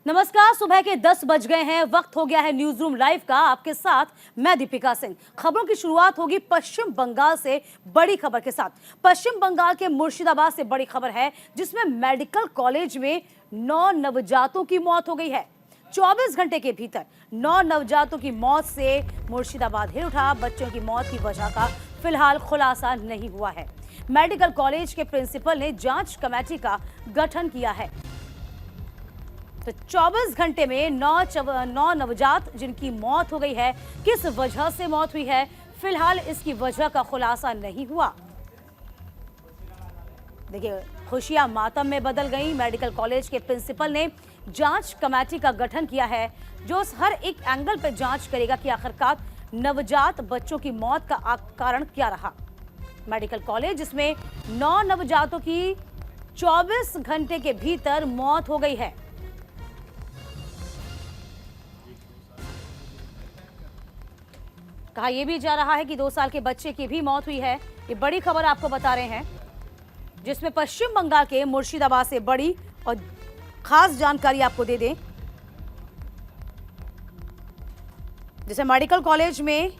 नमस्कार, सुबह के 10 बज गए हैं। वक्त हो गया है न्यूज रूम लाइव का। आपके साथ मैं दीपिका सिंह। खबरों की शुरुआत होगी पश्चिम बंगाल से बड़ी खबर के साथ। पश्चिम बंगाल के मुर्शिदाबाद से बड़ी खबर है, जिसमें मेडिकल कॉलेज में 9 नवजातों की मौत हो गई है। 24 घंटे के भीतर 9 नवजातों की मौत से मुर्शिदाबाद हिल उठा। बच्चों की मौत की वजह का फिलहाल खुलासा नहीं हुआ है। मेडिकल कॉलेज के प्रिंसिपल ने जांच कमेटी का गठन किया है। तो 24 घंटे में 9 नवजात जिनकी मौत हो गई है, किस वजह से मौत हुई है, फिलहाल इसकी वजह का खुलासा नहीं हुआ। देखिए, खुशियां मातम में बदल गई। मेडिकल कॉलेज के प्रिंसिपल ने जांच कमेटी का गठन किया है, जो हर एक एंगल पर जांच करेगा कि आखिरकार नवजात बच्चों की मौत का कारण क्या रहा। मेडिकल कॉलेज जिसमें 9 नवजातों की 24 घंटे के भीतर मौत हो गई है। कहा यह भी जा रहा है कि 2 साल के बच्चे की भी मौत हुई है। ये बड़ी खबर आपको बता रहे हैं, जिसमें पश्चिम बंगाल के मुर्शिदाबाद से बड़ी और खास जानकारी आपको दे दें। जैसे मेडिकल कॉलेज में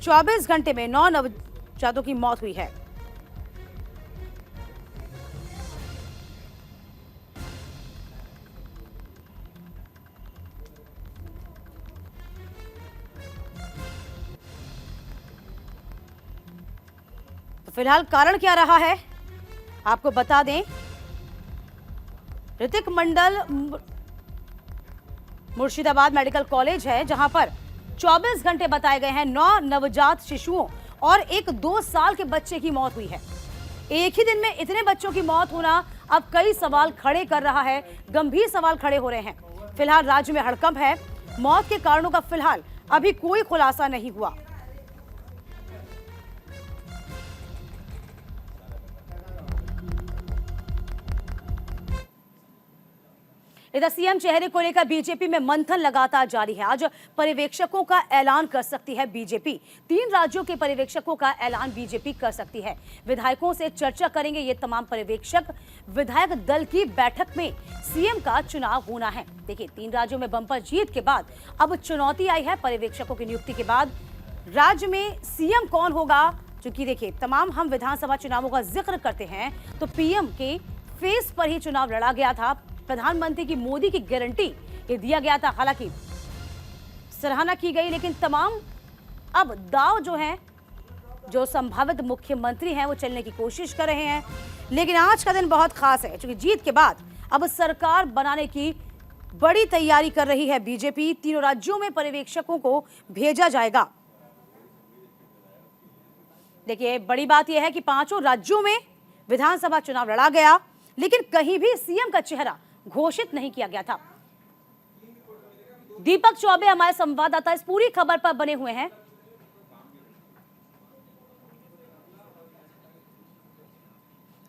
24 घंटे में 9 नवजातों की मौत हुई है। फिलहाल कारण क्या रहा है आपको बता दें। ऋतिक मंडल मुर्शिदाबाद मेडिकल कॉलेज है, जहां पर 24 घंटे बताए गए हैं। 9 नवजात शिशुओं और एक 2 साल के बच्चे की मौत हुई है। एक ही दिन में इतने बच्चों की मौत होना अब कई सवाल खड़े कर रहा है। गंभीर सवाल खड़े हो रहे हैं। फिलहाल राज्य में हड़कंप है। मौत के कारणों का फिलहाल अभी कोई खुलासा नहीं हुआ। इधर सीएम चेहरे को लेकर बीजेपी में मंथन लगातार जारी है। आज पर्यवेक्षकों का ऐलान कर सकती है बीजेपी। 3 राज्यों के पर्यवेक्षकों का ऐलान बीजेपी कर सकती है। विधायकों से चर्चा करेंगे ये तमाम पर्यवेक्षक। विधायक दल की बैठक में सीएम का चुनाव होना है। देखिए, 3 राज्यों में बंपर जीत के बाद अब चुनौती आई है पर्यवेक्षकों की नियुक्ति के बाद। राज्य में सीएम कौन होगा, क्योंकि देखिए तमाम हम विधानसभा चुनावों का जिक्र करते हैं तो पीएम के फेस पर ही चुनाव लड़ा गया था। प्रधानमंत्री की मोदी की गारंटी ये दिया गया था। हालांकि सराहना की गई, लेकिन तमाम अब दाव जो हैं, जो संभावित मुख्यमंत्री हैं, वो चलने की कोशिश कर रहे हैं। लेकिन आज का दिन बहुत खास है, क्योंकि जीत के बाद अब सरकार बनाने की बड़ी तैयारी कर रही है बीजेपी। 3 राज्यों में पर्यवेक्षकों को भेजा जाएगा। देखिए, बड़ी बात यह है कि 5 राज्यों में विधानसभा चुनाव लड़ा गया, लेकिन कहीं भी सीएम का चेहरा घोषित नहीं किया गया था। दीपक चौबे हमारे संवाददाता इस पूरी खबर पर बने हुए हैं।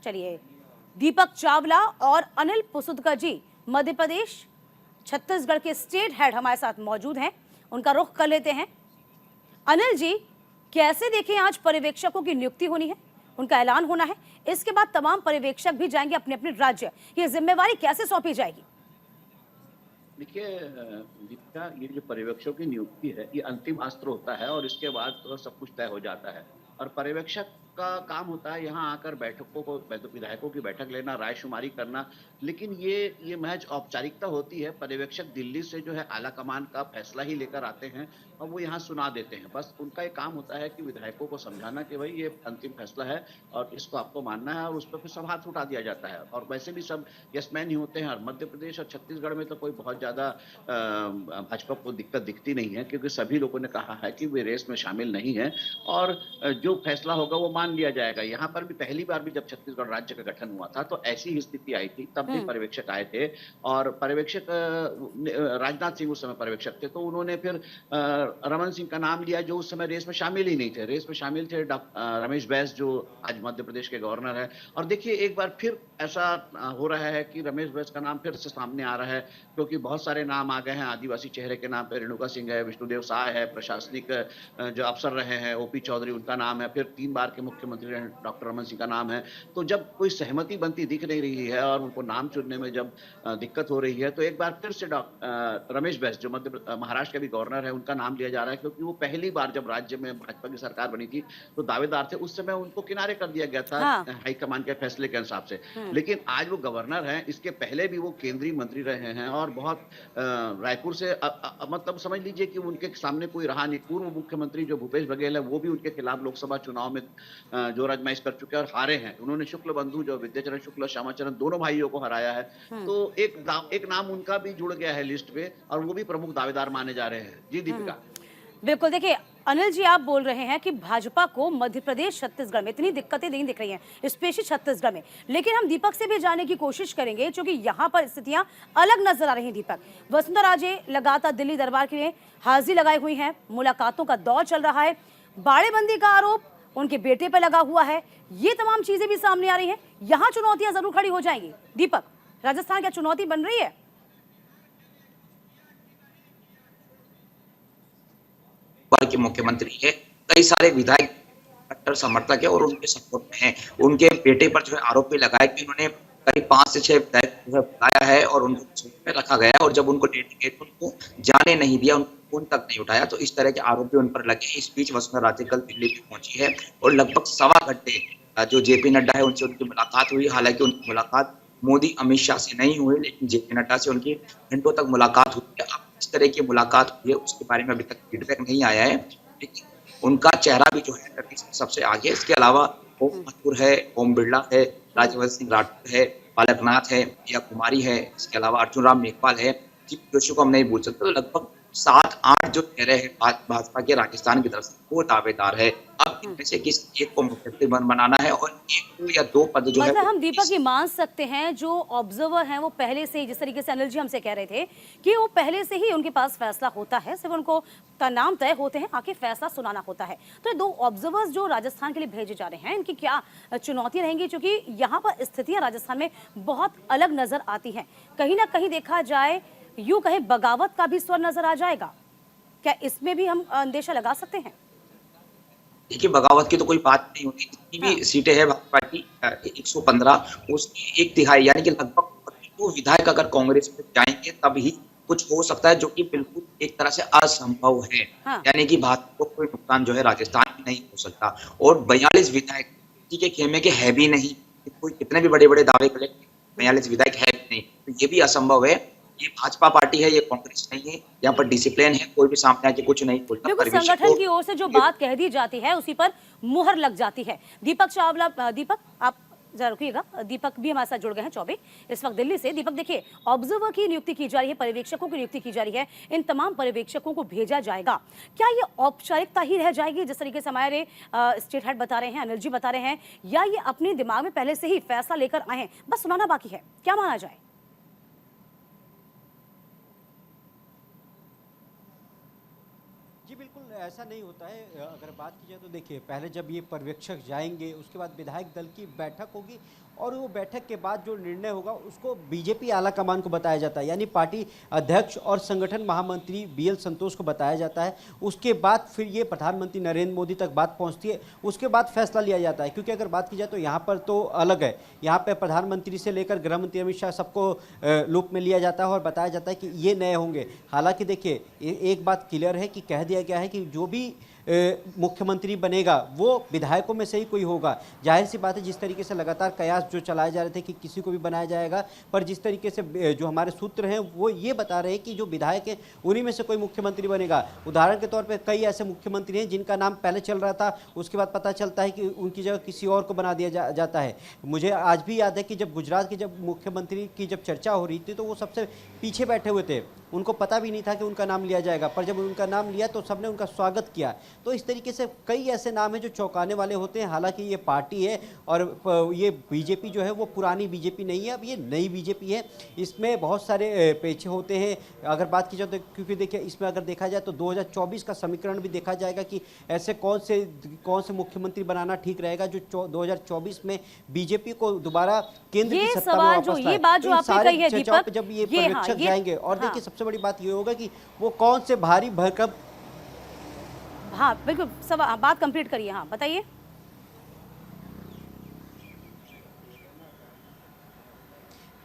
चलिए, दीपक चावला और अनिल पुसुदकर जी मध्य प्रदेश छत्तीसगढ़ के स्टेट हेड हमारे साथ मौजूद हैं। उनका रुख कर लेते हैं। अनिल जी, कैसे देखें आज पर्यवेक्षकों की नियुक्ति होनी है, उनका ऐलान होना है, इसके बाद तमाम पर्यवेक्षक भी जाएंगे अपने अपने राज्य। ये जिम्मेवारी कैसे सौंपी जाएगी? देखिए दीपिका, ये जो पर्यवेक्षकों की नियुक्ति है, ये अंतिम अस्त्र होता है और इसके बाद तो सब कुछ तय हो जाता है। और पर्यवेक्षक का काम होता है यहाँ आकर बैठकों को, विधायकों की बैठक लेना, रायशुमारी करना। लेकिन ये महज औपचारिकता होती है। पर्यवेक्षक दिल्ली से जो है आला कमान का फैसला ही लेकर आते हैं और वो यहाँ सुना देते हैं। बस उनका एक काम होता है कि विधायकों को समझाना कि भाई ये अंतिम फैसला है और इसको आपको मानना है, और उस पर फिर सब हाथ उठा दिया जाता है। और वैसे भी सब यसमैन ही होते हैं। और मध्य प्रदेश और छत्तीसगढ़ में तो कोई बहुत ज़्यादा भाजपा को दिक्कत दिखती नहीं है, क्योंकि सभी लोगों ने कहा है कि वे रेस में शामिल नहीं है और जो फैसला होगा वो मान लिया जाएगा। यहाँ पर भी पहली बार भी जब छत्तीसगढ़ राज्य का गठन हुआ था तो ऐसी ही स्थिति आई थी, तब भी पर्यवेक्षक आए थे। और पर्यवेक्षक राजनाथ सिंह उस समय पर्यवेक्षक थे, तो उन्होंने फिर रमन सिंह का नाम लिया, जो उस समय रेस में शामिल ही नहीं थे। रेस में शामिल थे रमेश बैस, जो आज मध्य प्रदेश के गवर्नर है। और देखिए, एक बार फिर ऐसा हो रहा है कि रमेश बैस का नाम फिर से सामने आ रहा है, क्योंकि बहुत सारे नाम आ गए हैं आदिवासी चेहरे के नाम पे। रेणुका सिंह है, विष्णुदेव साय है, प्रशासनिक जो अफसर रहे हैं, ओपी चौधरी उनका नाम है, फिर 3 बार के मुख्यमंत्री रहे डॉक्टर रमन सिंह का नाम है। तो जब कोई सहमति बनती दिख नहीं रही है और उनको नाम चुनने में जब दिक्कत हो रही है, तो एक बार फिर से रमेश बैस जो महाराष्ट्र के भी गवर्नर है, उनका नाम लिया जा रहा है, क्योंकि वो पहली बार जब राज्य में भाजपा की सरकार बनी थी तो दावेदार थे। उस समय उनको किनारे कर दिया गया था हाँ। हाईकमान के फैसले के हिसाब से। लेकिन आज वो गवर्नर हैं, इसके पहले भी वो केंद्रीय मंत्री रहे हैं और बहुत रायपुर से मतलब समझ लीजिए कि उनके सामने कोई रहा नहीं। पूर्व मुख्यमंत्री जो भूपेश बघेल है वो भी उनके खिलाफ लोकसभा चुनाव में जोर आजमाइश कर चुके हैं और हारे हैं। उन्होंने शुक्ल बंधु जो विद्याचरण शुक्ल श्यामाचरण दोनों भाइयों को हराया है। तो एक नाम उनका भी जुड़ गया है लिस्ट पे और वो भी प्रमुख दावेदार माने जा रहे हैं। जी दीपिका। बिल्कुल, देखिए अनिल जी, आप बोल रहे हैं कि भाजपा को मध्य प्रदेश छत्तीसगढ़ में इतनी दिक्कतें नहीं दिख रही हैं, स्पेशली छत्तीसगढ़ में, लेकिन हम दीपक से भी जानने की कोशिश करेंगे क्योंकि यहाँ पर स्थितियां अलग नजर आ रही हैं। दीपक, वसुंधरा राजे लगातार दिल्ली दरबार के लिए हाजिरी लगाई हुई हैं, मुलाकातों का दौर चल रहा है, बाड़ेबंदी का आरोप उनके बेटे पर लगा हुआ है, ये तमाम चीजें भी सामने आ रही हैं। यहाँ चुनौतियां जरूर खड़ी हो जाएंगी। दीपक, राजस्थान क्या चुनौती बन रही है? के मुख्यमंत्री है, कई सारे विधायक कट्टर समर्थक है और उनके सपोर्ट में हैं। उनके बेटे पर जो है आरोप भी लगाया कि उन्होंने करीब 5 से 6 विधायक बुलाया है और उनको में रखा गया है और जब उनको लेने गए तो उनको जाने नहीं दिया, उनको फोन तक नहीं उठाया। तो इस तरह के आरोप भी उन पर लगे। इस बीच वसुंधरा राजे कल दिल्ली में पहुंची है और लगभग 1.25 घंटे जो जेपी नड्डा है उनसे उनकी मुलाकात हुई। हालांकि उनकी मुलाकात मोदी अमित शाह से नहीं हुई, लेकिन जेपी नड्डा से उनकी घंटों तक मुलाकात हुई है। अब इस तरह की मुलाकात हुई है उसके बारे में अभी तक फीडबैक नहीं आया है, लेकिन उनका चेहरा भी जो है सबसे आगे। इसके अलावा ओम माथुर है, ओम बिरला है, राज्यवर्धन सिंह राठौर है, बालकनाथ है, प्रिया कुमारी है, इसके अलावा अर्जुन राम मेघवाल है, जीतू जोशी को हम नहीं भूल सकते। तो लगभग 7-8 जो चेहरे हैं भाजपा के राजस्थान की तरफ से वो दावेदार है। अब इनमें से किस एक को मुख्यमंत्री बनाना है और 1 या 2 पद जो है मतलब हम दीपक ये मान सकते हैं जो ऑब्जर्वर हैं वो पहले से ही, जिस तरीके से अनिल जी हमसे कह रहे थे कि वो पहले से ही उनके पास फैसला होता है, सिर्फ उनको नाम तय होते हैं, आके फैसला सुनाना होता है। तो ये 2 ऑब्जर्वर्स जो राजस्थान के लिए भेजे जा रहे हैं, इनकी क्या चुनौतियां रहेंगी? क्योंकि यहाँ पर स्थितियां राजस्थान में बहुत अलग नजर आती हैं। कहीं ना कहीं देखा जाए, यूं कहे बगावत का भी स्वर नजर आ जाएगा क्या? इसमें भी हम अंदेशा लगा सकते हैं? देखिए, बगावत की तो कोई बात नहीं होती। जितनी भी सीटें हैं भाजपा की 115, उसकी 1/3 यानी कि लगभग वो विधायक अगर कांग्रेस में जाएंगे तभी कुछ हो सकता है, जो कि बिल्कुल एक तरह से असंभव है। यानी कि भाजपा को कोई नुकसान जो है राजस्थान में नहीं हो सकता। और 42 विधायक किसी के खेमे के है भी नहीं, कोई कितने भी बड़े बड़े दावे करे, 42 विधायक है भी नहीं, तो ये भी असंभव है। ये भाजपा पार्टी है, ये कांग्रेस नहीं है। यहाँ पर डिसिप्लिन है, कोई भी सामने आके कुछ नहीं बोलता। बिल्कुल, संगठन की ओर से जो बात कह दी जाती है उसी पर मुहर लग जाती है। दीपक चावला, दीपक आप जरा रुकिएगा, दीपक भी हमारे साथ जुड़ गए हैं चौबे इस वक्त दिल्ली से। दीपक, देखिए ऑब्जर्वर की नियुक्ति की जा रही है, पर्यवेक्षकों की नियुक्ति की जा रही है, इन तमाम पर्यवेक्षकों को भेजा जाएगा। क्या ये औपचारिकता ही रह जाएगी जिस तरीके से हमारे स्टेट हेड बता रहे हैं, अनिल जी बता रहे हैं, या ये अपने दिमाग में पहले से ही फैसला लेकर आए हैं, बस सुनाना बाकी है? क्या माना जाए? जी बिल्कुल ऐसा नहीं होता है। अगर बात की जाए तो देखिए, पहले जब ये पर्यवेक्षक जाएंगे उसके बाद विधायक दल की बैठक होगी और वो बैठक के बाद जो निर्णय होगा उसको बीजेपी आला कमान को बताया जाता है, यानी पार्टी अध्यक्ष और संगठन महामंत्री BL संतोष को बताया जाता है। उसके बाद फिर ये प्रधानमंत्री नरेंद्र मोदी तक बात पहुंचती है, उसके बाद फैसला लिया जाता है। क्योंकि अगर बात की जाए तो यहाँ पर तो अलग है, यहाँ पर प्रधानमंत्री से लेकर गृह मंत्री अमित शाह सबको लूप में लिया जाता है और बताया जाता है कि ये नए होंगे। हालांकि देखिए, एक बात क्लियर है कि कह दिया गया है कि जो भी मुख्यमंत्री बनेगा वो विधायकों में से ही कोई होगा। जाहिर सी बात है, जिस तरीके से लगातार कयास जो चलाए जा रहे थे कि किसी को भी बनाया जाएगा, पर जिस तरीके से जो हमारे सूत्र हैं वो ये बता रहे हैं कि जो विधायक हैं उन्हीं में से कोई मुख्यमंत्री बनेगा। उदाहरण के तौर पे कई ऐसे मुख्यमंत्री हैं जिनका नाम पहले चल रहा था, उसके बाद पता चलता है कि उनकी जगह किसी और को बना दिया जाता है। मुझे आज भी याद है कि जब गुजरात की जब मुख्यमंत्री की जब चर्चा हो रही थी तो वो सबसे पीछे बैठे हुए थे, उनको पता भी नहीं था कि उनका नाम लिया जाएगा, पर जब उनका नाम लिया तो सबने उनका स्वागत किया। तो इस तरीके से कई ऐसे नाम हैं जो चौंकाने वाले होते हैं। हालांकि ये पार्टी है और ये बीजेपी जो है वो पुरानी बीजेपी नहीं है, अब ये नई बीजेपी है। इसमें बहुत सारे पेचे होते हैं अगर बात की जाए तो, क्योंकि देखिए इसमें अगर देखा जाए तो 2024 का समीकरण भी देखा जाएगा कि ऐसे कौन से मुख्यमंत्री बनाना ठीक रहेगा जो 2024 में बीजेपी को दोबारा केंद्र की सत्ता में वापस लाए। ये बात जो आपने कही है दीपक, जब ये पर्यवेक्षक जाएंगे और देखिए सबसे बड़ी बात ये होगा कि वो कौन से भारी भरकम। हाँ बिल्कुल, सब बात कंप्लीट करिए। हाँ बताइए।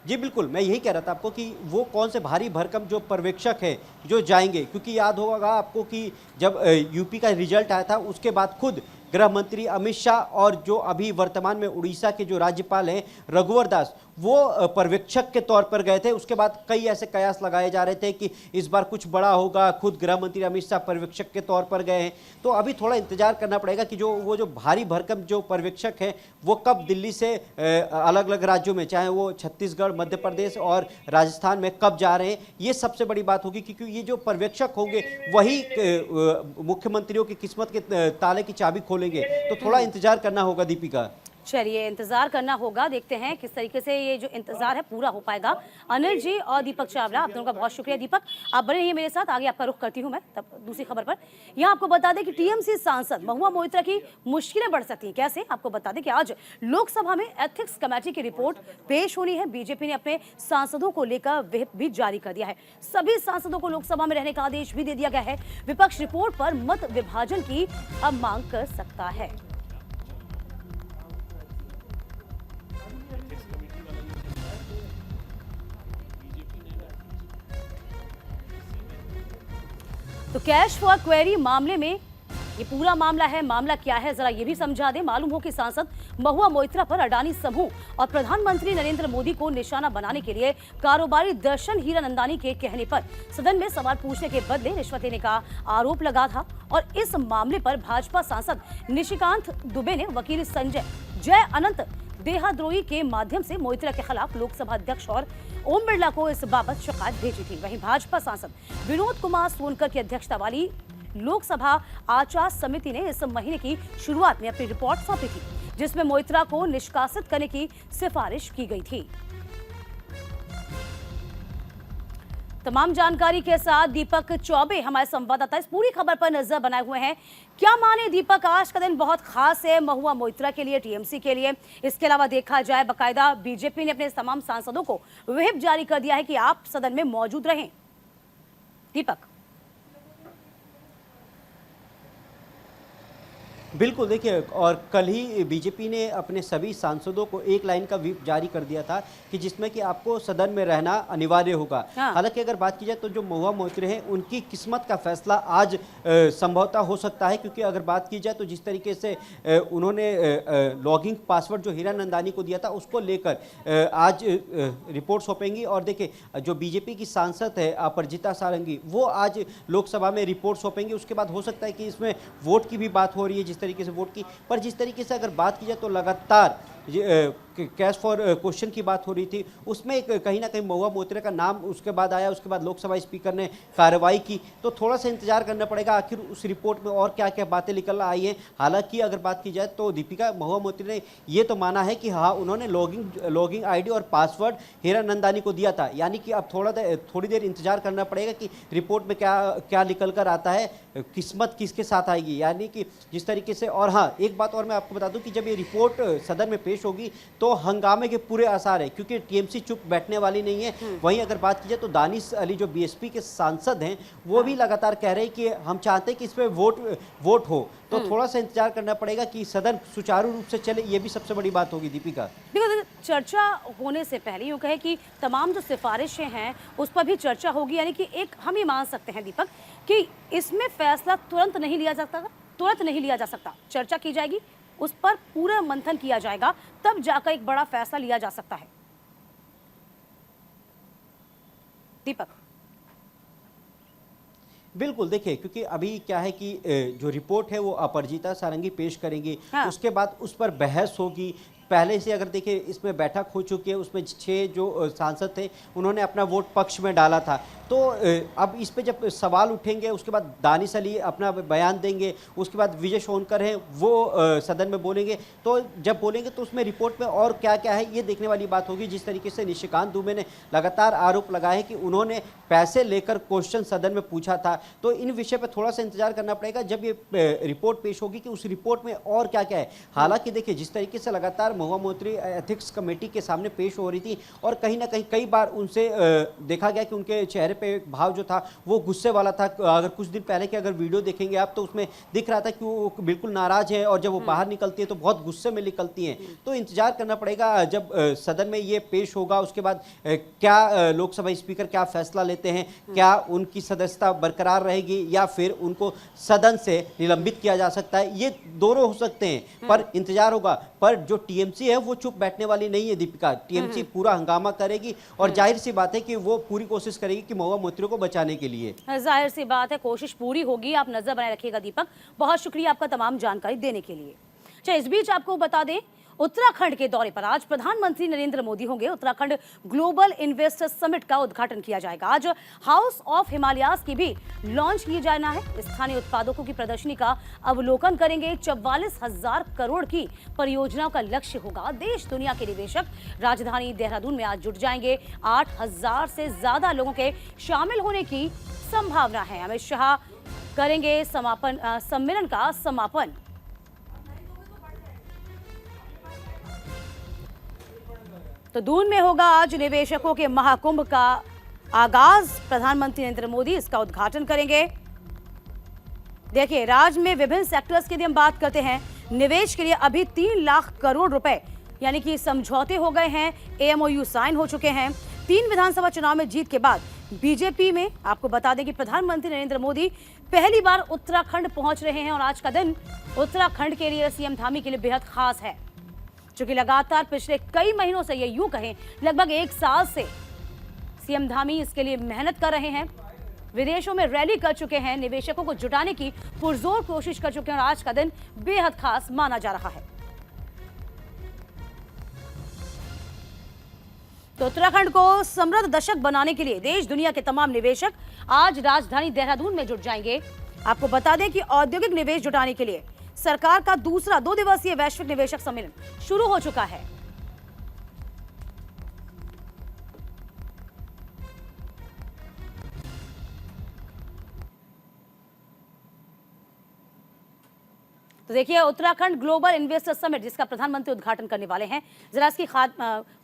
जी बिल्कुल, मैं यही कह रहा था आपको कि वो कौन से भारी भरकम जो पर्यवेक्षक हैं जो जाएंगे, क्योंकि याद होगा आपको कि जब यूपी का रिजल्ट आया था उसके बाद खुद गृह मंत्री अमित शाह और जो अभी वर्तमान में उड़ीसा के जो राज्यपाल हैं रघुवर दास, वो पर्यवेक्षक के तौर पर गए थे। उसके बाद कई ऐसे कयास लगाए जा रहे थे कि इस बार कुछ बड़ा होगा, खुद गृह मंत्री अमित शाह पर्यवेक्षक के तौर पर गए हैं। तो अभी थोड़ा इंतजार करना पड़ेगा कि जो भारी भरकम जो पर्यवेक्षक हैं वो कब दिल्ली से अलग अलग राज्यों में, चाहे वो छत्तीसगढ़, मध्य प्रदेश और राजस्थान में कब जा रहे हैं, ये सबसे बड़ी बात होगी। क्योंकि ये जो पर्यवेक्षक होंगे वही मुख्यमंत्रियों की किस्मत के ताले की चाबी खोलेंगे। तो थोड़ा इंतजार करना होगा दीपिका। चलिए, इंतजार करना होगा, देखते हैं किस तरीके से ये जो इंतजार है पूरा हो पाएगा। अनिल जी और दीपक चावला, आप दोनों का बहुत शुक्रिया। दीपक, आप बने रहिए मेरे साथ, आगे आपका रुख करती हूं मैं तब दूसरी खबर पर। यहाँ आपको बता दें कि टीएमसी सांसद महुआ मोइत्रा की मुश्किलें बढ़ सकती हैं। कैसे? आपको बता दें कि आज लोकसभा में एथिक्स कमेटी की रिपोर्ट पेश होनी है। बीजेपी ने अपने सांसदों को लेकर व्हिप भी जारी कर दिया है। सभी सांसदों को लोकसभा में रहने का आदेश भी दे दिया गया है। विपक्ष रिपोर्ट पर मत विभाजन की अब मांग कर सकता है। तो कैश फॉर क्वेरी मामले में ये पूरा मामला है। मामला क्या है जरा ये भी समझा दें। मालूम हो कि सांसद महुआ मोइत्रा पर अडानी समूह और प्रधानमंत्री नरेंद्र मोदी को निशाना बनाने के लिए कारोबारी दर्शन हीरानंदानी के कहने पर सदन में सवाल पूछने के बदले रिश्वत लेने का आरोप लगा था। और इस मामले पर भाजपा सांसद निशिकांत दुबे ने वकील संजय जय अनंत देहाद्रोही के माध्यम से मोइत्रा के खिलाफ लोकसभा अध्यक्ष और ओम बिरला को इस बाबत शिकायत भेजी थी। वहीं भाजपा सांसद विनोद कुमार सोनकर की अध्यक्षता वाली लोकसभा आचार समिति ने इस महीने की शुरुआत में अपनी रिपोर्ट सौंपी थी, जिसमें मोइत्रा को निष्कासित करने की सिफारिश की गई थी। तमाम जानकारी के साथ दीपक चौबे हमारे संवाददाता इस पूरी खबर पर नजर बनाए हुए हैं। क्या माने दीपक, आज का दिन बहुत खास है महुआ मोइत्रा के लिए, टीएमसी के लिए। इसके अलावा देखा जाए बाकायदा बीजेपी ने अपने तमाम सांसदों को व्हिप जारी कर दिया है कि आप सदन में मौजूद रहें। दीपक। बिल्कुल, देखिए, और कल ही बीजेपी ने अपने सभी सांसदों को एक लाइन का व्हिप जारी कर दिया था कि जिसमें कि आपको सदन में रहना अनिवार्य होगा। हाँ। हालांकि अगर बात की जाए तो जो महुआ मोइत्रा हैं उनकी किस्मत का फैसला आज संभवतः हो सकता है, क्योंकि अगर बात की जाए तो जिस तरीके से उन्होंने लॉगिंग पासवर्ड जो हीरानंदानी को दिया था उसको लेकर आज रिपोर्ट सौंपेंगी। और देखिए, जो बीजेपी की सांसद है अपराजिता सारंगी, वो आज लोकसभा में रिपोर्ट सौंपेंगी। उसके बाद हो सकता है कि इसमें वोट की भी बात हो रही है, जिस तरीके से वोट की, पर जिस तरीके से अगर बात की जाए तो लगातार कैश फॉर क्वेश्चन की बात हो रही थी, उसमें कहीं ना कहीं महुआ मोइत्रा का नाम उसके बाद आया। उसके बाद लोकसभा स्पीकर ने कार्रवाई की। तो थोड़ा सा इंतजार करना पड़ेगा आखिर उस रिपोर्ट में और क्या क्या बातें निकल आई हैं। हालांकि अगर बात की जाए तो दीपिका, महुआ मोइत्रा ने ये तो माना है कि हाँ, उन्होंने लॉगिंग आईडी और पासवर्ड हीरानंदानी को दिया था। यानी कि अब थोड़ी देर इंतजार करना पड़ेगा कि रिपोर्ट में क्या निकल कर आता है, किस्मत किसके साथ आएगी। यानी कि जिस तरीके से, और हाँ, एक बात और मैं आपको बता दूं कि जब ये रिपोर्ट सदन में पेश होगी तो हंगामे के पूरे आसार है, क्योंकि टीएमसी चुप बैठने वाली नहीं है। वहीं अगर बात की जाए तो दानिश अली जो बीएसपी के सांसद हैं वो भी लगातार कह रहे हैं कि हम चाहते हैं कि इस पे वोट हो। तो थोड़ा सा इंतजार करना पड़ेगा कि सदन सुचारू रूप से चले, ये भी सबसे बड़ी बात होगी दीपिका। चर्चा होने से पहले यूं कहे कि तमाम जो सिफारिशें हैं उस पर भी चर्चा होगी। यानी कि एक हम ये मान सकते हैं दीपक कि इसमें फैसला तुरंत नहीं लिया जा सकता। चर्चा की जाएगी, उस पर पूरा मंथन किया जाएगा, तब जाकर एक बड़ा फैसला लिया जा सकता है। दीपक। बिल्कुल, देखिए, क्योंकि अभी क्या है कि जो रिपोर्ट है वो अपराजिता सारंगी पेश करेंगी। हाँ। उसके बाद उस पर बहस होगी। पहले से अगर देखिए इसमें बैठक हो चुकी है, उसमें 6 जो सांसद थे उन्होंने अपना वोट पक्ष में डाला था। तो अब इस पे जब सवाल उठेंगे, उसके बाद दानिश अली अपना बयान देंगे, उसके बाद विजय सोनकर हैं वो सदन में बोलेंगे। तो जब बोलेंगे तो उसमें रिपोर्ट में और क्या क्या है ये देखने वाली बात होगी। जिस तरीके से निशिकांत दुबे ने लगातार आरोप लगाए कि उन्होंने पैसे लेकर क्वेश्चन सदन में पूछा था। तो इन विषय पर थोड़ा सा इंतजार करना पड़ेगा जब ये रिपोर्ट पेश होगी कि उस रिपोर्ट में और क्या क्या है। हालांकि देखिए, जिस तरीके से लगातार महुआ मोइत्री एथिक्स कमेटी के सामने पेश हो रही थी और कहीं ना कहीं कई बार उनसे देखा गया कि उनके चेहरे पे एक भाव जो था वो गुस्से वाला था। अगर कुछ दिन पहले की अगर वीडियो देखेंगे आप तो उसमें दिख रहा था कि वो बिल्कुल नाराज है और जब वो बाहर निकलती है तो बहुत गुस्से में निकलती हैं। तो इंतजार करना पड़ेगा जब सदन में ये पेश होगा, उसके बाद क्या लोकसभा स्पीकर क्या फैसला लेते हैं, क्या उनकी सदस्यता बरकरार रहेगी या फिर उनको सदन से निलंबित किया जा सकता है। ये दोनों हो सकते हैं पर इंतजार होगा। पर जो टीएमसी है वो चुप बैठने वाली नहीं है दीपिका, टीएमसी पूरा हंगामा करेगी और जाहिर सी बात है कि वो पूरी कोशिश करेगी कि महुआ मोइत्री को बचाने के लिए। जाहिर सी बात है, कोशिश पूरी होगी। आप नजर बनाए रखिएगा दीपक, बहुत शुक्रिया आपका तमाम जानकारी देने के लिए। चलिए, इस बीच आपको बता दें, उत्तराखंड के दौरे पर आज प्रधानमंत्री नरेंद्र मोदी होंगे। उत्तराखंड ग्लोबल इन्वेस्टर्स समिट का उद्घाटन किया जाएगा। आज हाउस ऑफ हिमालयाज की भी लॉन्च की जाना है। स्थानीय उत्पादकों की प्रदर्शनी का अवलोकन करेंगे। 44,000 करोड़ की परियोजनाओं का लक्ष्य होगा। देश दुनिया के निवेशक राजधानी देहरादून में आज जुट जाएंगे। 8,000 से ज्यादा लोगों के शामिल होने की संभावना है। अमित शाह करेंगे सम्मेलन का समापन। तो दून में होगा आज निवेशकों के महाकुंभ का आगाज। प्रधानमंत्री नरेंद्र मोदी इसका उद्घाटन करेंगे। देखिए, राज्य में विभिन्न सेक्टर्स की यदि हम बात करते हैं, निवेश के लिए अभी 3 लाख करोड़ रुपए यानी कि समझौते हो गए हैं, एमओयू साइन हो चुके हैं। 3 विधानसभा चुनाव में जीत के बाद बीजेपी में आपको बता दें कि प्रधानमंत्री नरेंद्र मोदी पहली बार उत्तराखंड पहुंच रहे हैं और आज का दिन उत्तराखंड के लिए, सीएम धामी के लिए बेहद खास है, क्योंकि लगातार पिछले कई महीनों से, ये यूं कहें लगभग 1 साल से सीएम धामी इसके लिए मेहनत कर रहे हैं। विदेशों में रैली कर चुके हैं, निवेशकों को जुटाने की पुरजोर कोशिश कर चुके हैं और आज का दिन बेहद खास माना जा रहा है। तो उत्तराखंड को समृद्ध दशक बनाने के लिए देश दुनिया के तमाम निवेशक आज राजधानी देहरादून में जुट जाएंगे। आपको बता दें कि औद्योगिक निवेश जुटाने के लिए सरकार का दूसरा 2 दिवसीय वैश्विक निवेशक सम्मेलन शुरू हो चुका है। तो देखिए, उत्तराखंड ग्लोबल इन्वेस्टर समिट जिसका प्रधानमंत्री उद्घाटन करने वाले हैं, जरा इसकी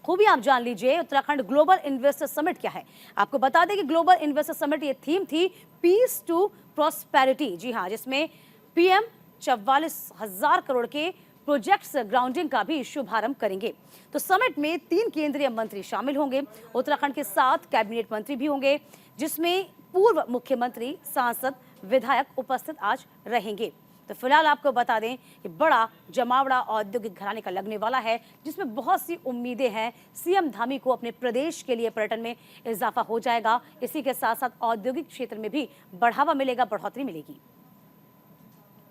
खूबी आप जान लीजिए। उत्तराखंड ग्लोबल इन्वेस्टर समिट क्या है, आपको बता दें कि ग्लोबल इन्वेस्टर समिट ये थीम थी पीस टू प्रॉस्पेरिटी। जी हाँ, जिसमें पीएम 44,000 करोड़ के प्रोजेक्ट्स ग्राउंडिंग का भी शुभारंभ करेंगे। तो समिट में 3 केंद्रीय मंत्री शामिल होंगे। उत्तराखंड के 7 कैबिनेट मंत्री भी होंगे, जिसमें पूर्व मुख्यमंत्री, सांसद, विधायक उपस्थित आज रहेंगे। तो फिलहाल आपको बता दें कि बड़ा जमावड़ा औद्योगिक घराने का लगने वाला है, जिसमें बहुत सी उम्मीदें हैं। सीएम धामी को अपने प्रदेश के लिए पर्यटन में इजाफा हो जाएगा। इसी के साथ साथ औद्योगिक क्षेत्र में भी बढ़ावा मिलेगा, बढ़ोतरी मिलेगी।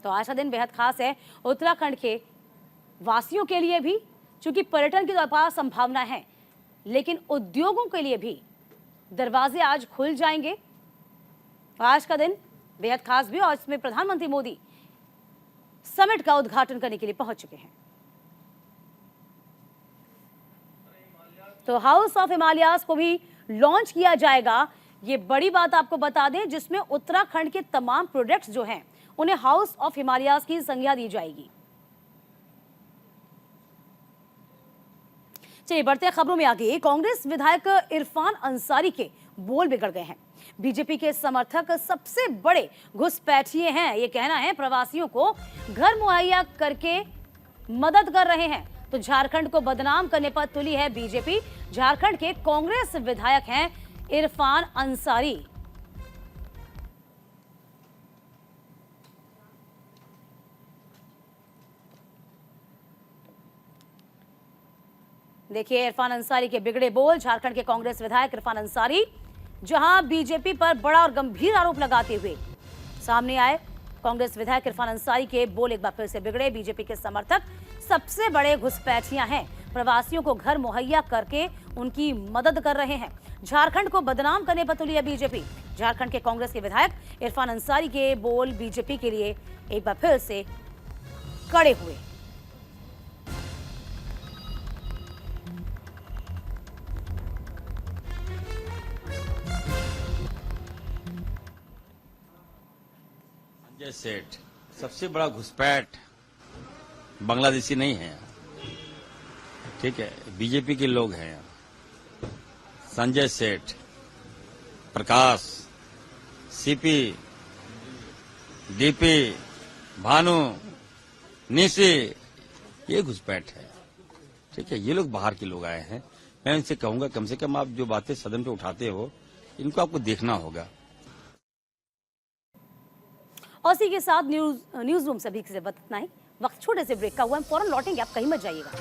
तो आज का दिन बेहद खास है उत्तराखंड के वासियों के लिए भी, क्योंकि पर्यटन की तो अपार संभावना है, लेकिन उद्योगों के लिए भी दरवाजे आज खुल जाएंगे। आज का दिन बेहद खास भी, और इसमें प्रधानमंत्री मोदी समिट का उद्घाटन करने के लिए पहुंच चुके हैं। तो हाउस ऑफ हिमालयाज को भी लॉन्च किया जाएगा। ये बड़ी बात आपको बता दें, जिसमें उत्तराखंड के तमाम प्रोडक्ट्स जो हैं उन्हें हाउस ऑफ हिमालयाज की संज्ञा दी जाएगी। चलिए बढ़ते हैं खबरों में आगे। कांग्रेस विधायक इरफान अंसारी के बोल बिगड़ गए हैं। बीजेपी के समर्थक सबसे बड़े घुसपैठिए हैं, ये कहना है। प्रवासियों को घर मुहैया करके मदद कर रहे हैं। तो झारखंड को बदनाम करने पर तुली है बीजेपी। झारखंड के कांग्रेस विधायक हैं इरफान अंसारी। देखिए इरफान अंसारी के बिगड़े बोल। झारखंड के कांग्रेस विधायक इरफान अंसारी जहां बीजेपी पर बड़ा और गंभीर आरोप लगाते हुए सामने आए। कांग्रेस विधायक इरफान अंसारी के बोल एक बार फिर से बिगड़े। बीजेपी के समर्थक सबसे बड़े घुसपैठियां हैं, प्रवासियों को घर मुहैया करके उनकी मदद कर रहे हैं। झारखंड को बदनाम करने पर तुली है बीजेपी। झारखंड के कांग्रेस के विधायक इरफान अंसारी के बोल बीजेपी के लिए एक बार फिर से कड़े हुए। संजय सेठ सबसे बड़ा घुसपैठ बांग्लादेशी नहीं है, ठीक है, बीजेपी के लोग हैं यहाँ। संजय सेठ, प्रकाश, सीपी, डीपी, भानु, निशी, ये घुसपैठ है। ठीक है, ये लोग बाहर के लोग आए हैं। मैं इनसे कहूंगा कम से कम आप जो बातें सदन पे उठाते हो इनको आपको देखना होगा। और इसी के साथ न्यूज रूम से भी से इतना ही। वक्त छोटे से ब्रेक का हुआ है, फौरन लौटेंगे, आप कहीं मत जाइएगा।